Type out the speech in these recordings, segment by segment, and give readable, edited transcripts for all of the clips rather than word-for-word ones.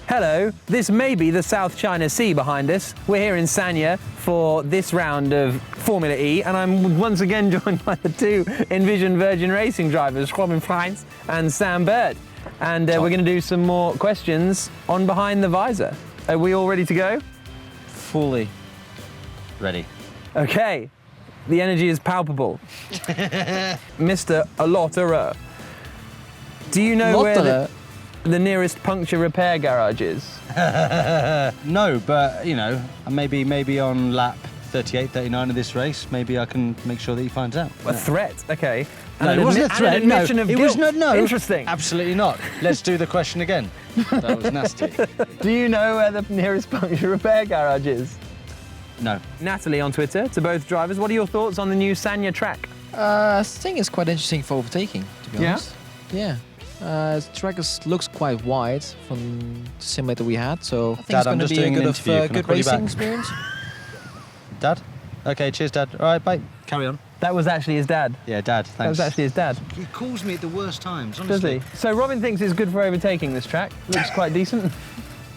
Hello, this may be the South China Sea behind us. We're here in Sanya for this round of Formula E, and I'm once again joined by the two Envision Virgin Racing drivers, Robin Freins and Sam Bird. And we're going to do some more questions on Behind the Visor. Are we all ready to go? Fully ready. Okay, the energy is palpable. Mr. Alotterer, do you know where the nearest puncture repair garage is? No, but you know, maybe on lap 38, 39 of this race, maybe I can make sure that he finds out. A threat, okay. No, it wasn't a threat. An admission of it guilt. was no. Interesting. Absolutely not. Let's do the question again. That was nasty. Do you know where the nearest puncture repair garage is? No. Natalie on Twitter, to both drivers, what are your thoughts on the new Sanya track? I think it's quite interesting for overtaking, to be honest. Yeah? The track looks quite wide from the simulator we had, so I think Dad, it's going to be a good racing back? experience. Dad? Okay, cheers, Dad. All right, bye. Carry on. That was actually his dad. Yeah, Dad, thanks. That was actually his dad. He calls me at the worst times, honestly. Does he? So Robin thinks it's good for overtaking, this track. Looks quite decent.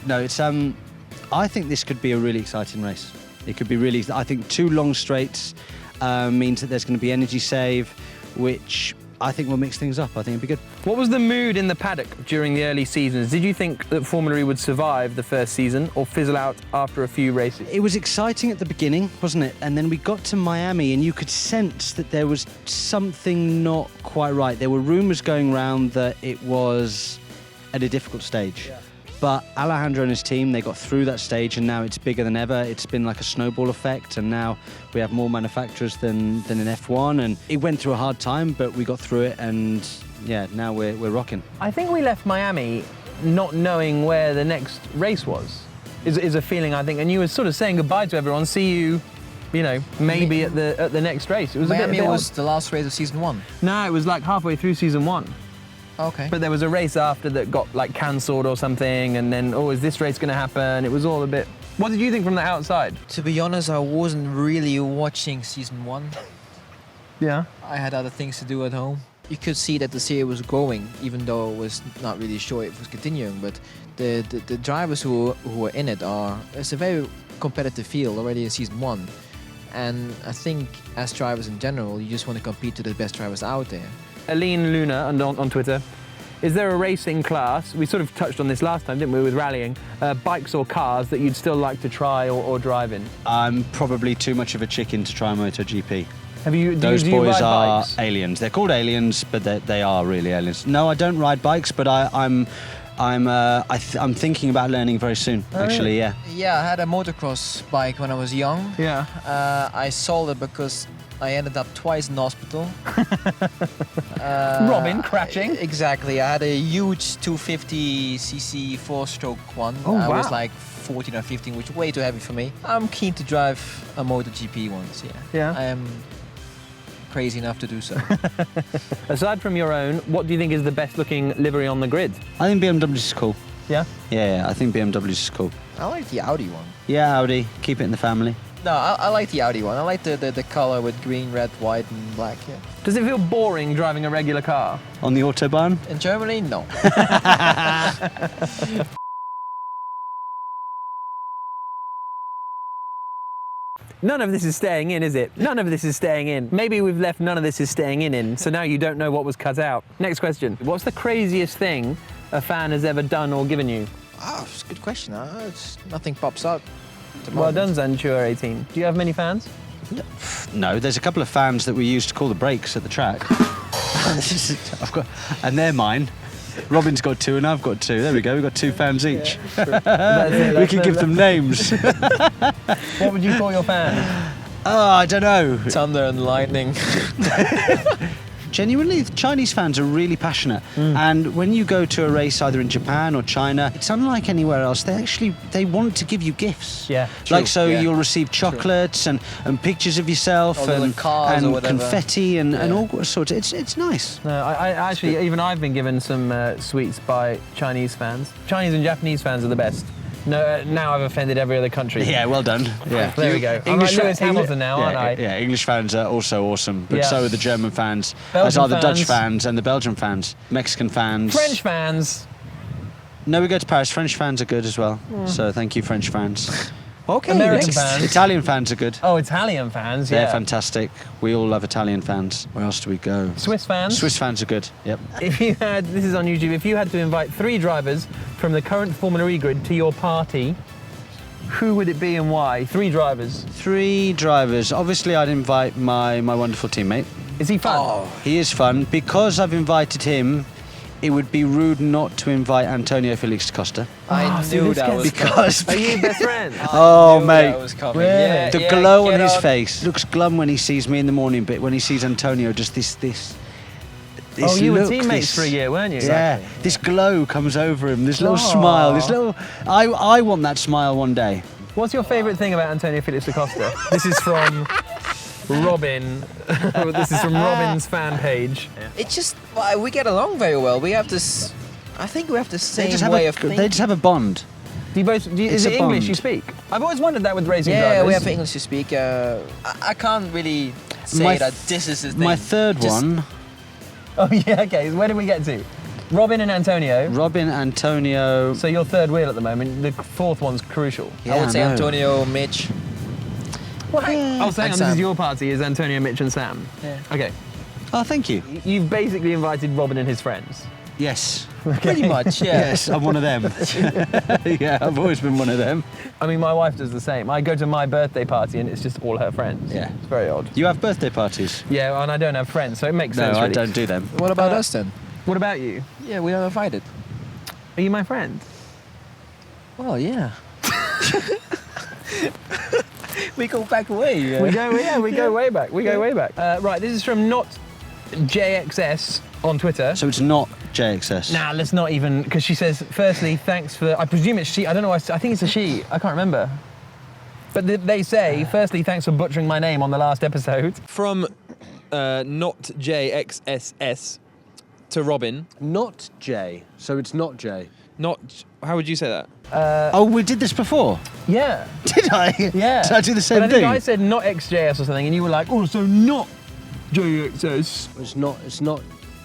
No, it's I think this could be a really exciting race. It could be really. I think 2 long straights means that there's going to be energy save, which I think will mix things up. I think it'd be good. What was the mood in the paddock during the early seasons? Did you think that Formula E would survive the first season or fizzle out after a few races? It was exciting at the beginning, wasn't it? And then we got to Miami and you could sense that there was something not quite right. There were rumours going around that it was at a difficult stage. Yeah. But Alejandro and his team, they got through that stage and now it's bigger than ever. It's been like a snowball effect and now we have more manufacturers than in F1 and it went through a hard time, but we got through it and yeah, now we're rocking. I think we left Miami not knowing where the next race was, is a feeling I think. And you were sort of saying goodbye to everyone, see you, you know, maybe at the next race. It was Miami a bit was the last race of season 1. No, it was like halfway through season 1. Okay. But there was a race after that got like cancelled or something, and then, oh, is this race going to happen? It was all a bit... What did you think from the outside? To be honest, I wasn't really watching season 1. Yeah. I had other things to do at home. You could see that the series was growing, even though it was not really sure it was continuing. But the drivers who were in it it's a very competitive field already in season 1. And I think as drivers in general, you just want to compete to the best drivers out there. Aline Luna on Twitter, is there a racing class, we sort of touched on this last time, didn't we, with rallying, bikes or cars that you'd still like to try or drive in? I'm probably too much of a chicken to try MotoGP. Those boys are bikes? aliens. They're called aliens, but they are really aliens. No, I don't ride bikes, but I'm thinking about learning very soon, actually, yeah. Yeah, I had a motocross bike when I was young. Yeah. I sold it because I ended up twice in hospital. Robin crashing? Exactly. I had a huge 250cc 4-stroke one. Oh, I wow. was like 14 or 15, which is way too heavy for me. I'm keen to drive a MotoGP once, yeah. Yeah. I am crazy enough to do so. Aside from your own, what do you think is the best looking livery on the grid? I think BMW's is cool. Yeah? Yeah, I think BMW's is cool. I like the Audi one. Yeah, Audi. Keep it in the family. No, I like the Audi one. I like the color with green, red, white and black, yeah. Does it feel boring driving a regular car? On the Autobahn? In Germany, no. None of this is staying in, is it? None of this is staying in. Maybe we've left none of this is staying in, so now you don't know what was cut out. Next question. What's the craziest thing a fan has ever done or given you? Ah, it's a good question. Nothing pops up. Well done, Zanchur 18. Do you have many fans? No, there's a couple of fans that we use to call the brakes at the track. And they're mine. Robin's got 2 and I've got 2. There we go, we've got 2 fans each. Yeah, we can give them names. What would you call your fans? Oh, I don't know. Thunder and lightning. Genuinely, the Chinese fans are really passionate. And when you go to a race either in Japan or China, it's unlike anywhere else. They want to give you gifts. Yeah. Like, so yeah. you'll receive chocolates and pictures of yourself and cars or whatever. confetti and all sorts. It's nice. No, I actually, even I've been given some sweets by Chinese fans. Chinese and Japanese fans are the best. No, now I've offended every other country. Yeah, well done. Yeah. There we go. I'm like Lewis Hamilton now, aren't I? Yeah, English fans are also awesome, but Yeah. so are the German fans, Belgian as are the Dutch fans. fans and the Belgian fans, Mexican fans. French fans. No, we go to Paris. French fans are good as well. So thank you, French fans. Okay, American next. fans. Italian fans are good. Oh, Italian fans, They're yeah. fantastic. We all love Italian fans. Where else do we go? Swiss fans. Swiss fans are good. Yep. If you had, this is on YouTube, if you had to invite 3 drivers from the current Formula E grid to your party, who would it be and why? 3 drivers. 3 drivers. Obviously, I'd invite my wonderful teammate. Is he fun? Oh, He is fun. Because I've invited him, it would be rude not to invite Antonio Felix da Costa. I see, knew this that gets- was Because Are you best friends? Oh, knew mate. that was coming. Really? Yeah, the yeah, glow on get his out. face looks glum when he sees me in the morning, but when he sees Antonio, just this Oh, you were look, teammates this- for a year, weren't you? Yeah, this glow comes over him. This little Aw. smile. This little. I want that smile one day. What's your favourite thing about Antonio Felix da Costa? This is from Robin. This is from Robin's fan page. It's just we get along very well. We have this. I think we have the same They just have way of a. thinking. They just have a bond. Do you both? It's Is it a English bond. you speak? I've always wondered that with racing yeah, drivers. we have English to speak. I can't really say My that this is the thing. My third Just- one, Oh yeah, okay. Where did we get to? Robin and Antonio. Robin, Antonio. So you're third wheel at the moment. The 4th one's crucial. Yeah, I would say know. Antonio, Mitch. Oh, hang on, And this Sam. is your party. Is Antonio, Mitch, and Sam? Yeah. Okay. Oh, thank you. You've basically invited Robin and his friends. Yes. Pretty much, yeah. Yes, I'm one of them. Yeah, I've always been one of them. I mean, my wife does the same. I go to my birthday party and it's just all her friends. Yeah. It's very odd. You have birthday parties? Yeah, and I don't have friends, so it makes No, sense. I really. don't do them. What about us then? What about you? Yeah, we are invited. Are you my friend? Well, yeah. we go back away. Yeah. We go, yeah, we go way back. We go way back. Right, this is from not JXS on Twitter. So it's not JXS. Nah, let's not even, because she says, firstly, thanks for, I presume it's she, I don't know, I think it's a she, I can't remember. But they say, firstly, thanks for butchering my name on the last episode. From not JXSS to Robin. Not J. So it's not J. Not. How would you say that? Oh, we did this before. Yeah. Did I? Yeah. Did I do the same but I thing? think I said not XJS or something, and you were like, oh, so not JXS. It's not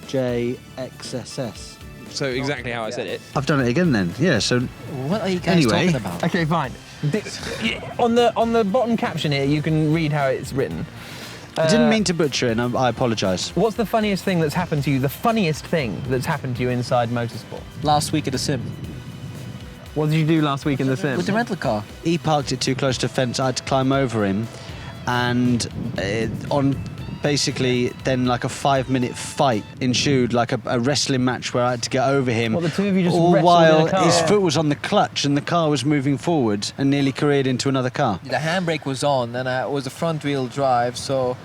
JXSS. So exactly how I said it. I've done it again then. Yeah, so What are you guys Anyway. talking about? Okay, fine. On the bottom caption here, you can read how it's written. I didn't mean to butcher it, and I apologise. What's the funniest thing that's happened to you? The funniest thing that's happened to you inside motorsport? Last week at the sim What did you do last week in the sim? with the rental car. He parked it too close to a fence. I had to climb over him, and on basically then like a 5-minute fight ensued, like a wrestling match where I had to get over him. Well, the two of you just all wrestled while in a car. his foot was on the clutch and the car was moving forward and nearly careered into another car. The handbrake was on, and it was a front-wheel drive, so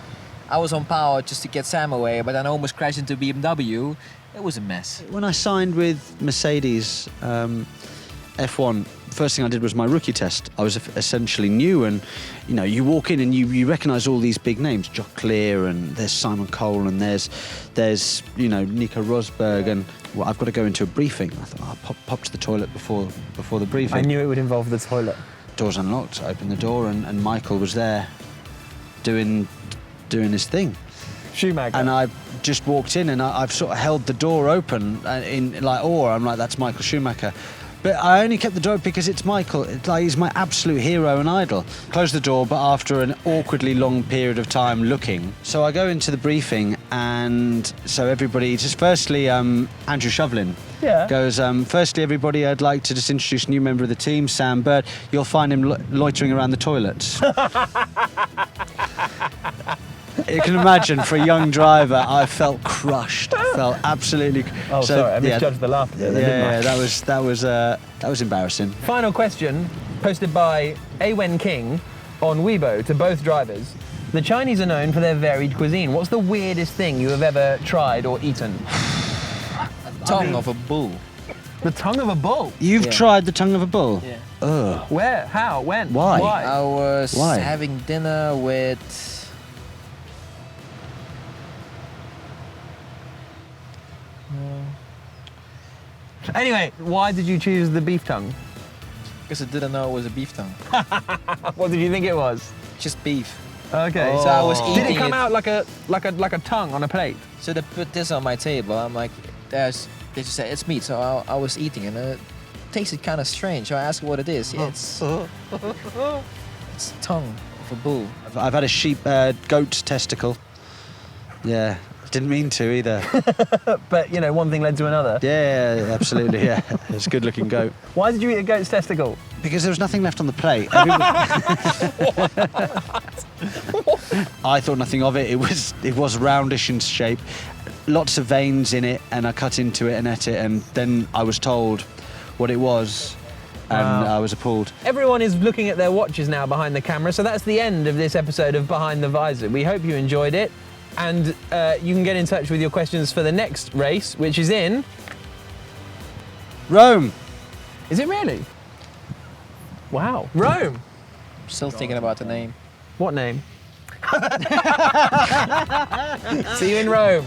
I was on power just to get Sam away, but then I almost crashed into BMW. It was a mess. When I signed with Mercedes F1, first thing I did was my rookie test. I was essentially new, and you know, you walk in and you recognise all these big names, Jock Clear, and there's Simon Cole, and there's you know, Nico Rosberg, and well, I've got to go into a briefing. I thought I'll pop to the toilet before the briefing. I knew it would involve the toilet. Doors unlocked. I opened the door, and Michael was there, doing his thing. Schumacher. And I just walked in, and I've sort of held the door open in like awe. I'm like, that's Michael Schumacher. But I only kept the door because it's Michael. It's like he's my absolute hero and idol. Closed the door, but after an awkwardly long period of time looking. So I go into the briefing, and so everybody, just firstly, Andrew Shovlin goes, firstly, everybody, I'd like to just introduce a new member of the team, Sam Bird. You'll find him loitering around the toilets. You can imagine, for a young driver, I felt crushed. I felt absolutely. Oh, sorry, I misjudged the laughter there, didn't I? Yeah, that was embarrassing. Final question, posted by Awen King on Weibo to both drivers. The Chinese are known for their varied cuisine. What's the weirdest thing you have ever tried or eaten? Tongue of a bull. The tongue of a bull. You've Yeah. tried the tongue of a bull. Yeah. Ugh. Where? How? When? Why? I was Why? having dinner with. Anyway, why did you choose the beef tongue? Because I didn't know it was a beef tongue. What did you think it was? Just beef. Okay. So I was Did eating it come out like a tongue on a plate? So they put this on my table. I'm like, they just said it's meat. So I was eating, and tasted kind of strange. So I asked her what it is. Yeah, it's tongue of a bull. I've had a goat's testicle. Yeah, didn't mean to either. But, you know, one thing led to another. Yeah, absolutely, yeah. It's a good-looking goat. Why did you eat a goat's testicle? Because there was nothing left on the plate. I thought nothing of it. It was roundish in shape, lots of veins in it, and I cut into it and ate it, and then I was told what it was, and I was appalled. Everyone is looking at their watches now behind the camera, so that's the end of this episode of Behind the Visor. We hope you enjoyed it, and you can get in touch with your questions for the next race, which is in... Rome! Is it really? Wow. Rome! Still thinking about the name. What name? See you in Rome.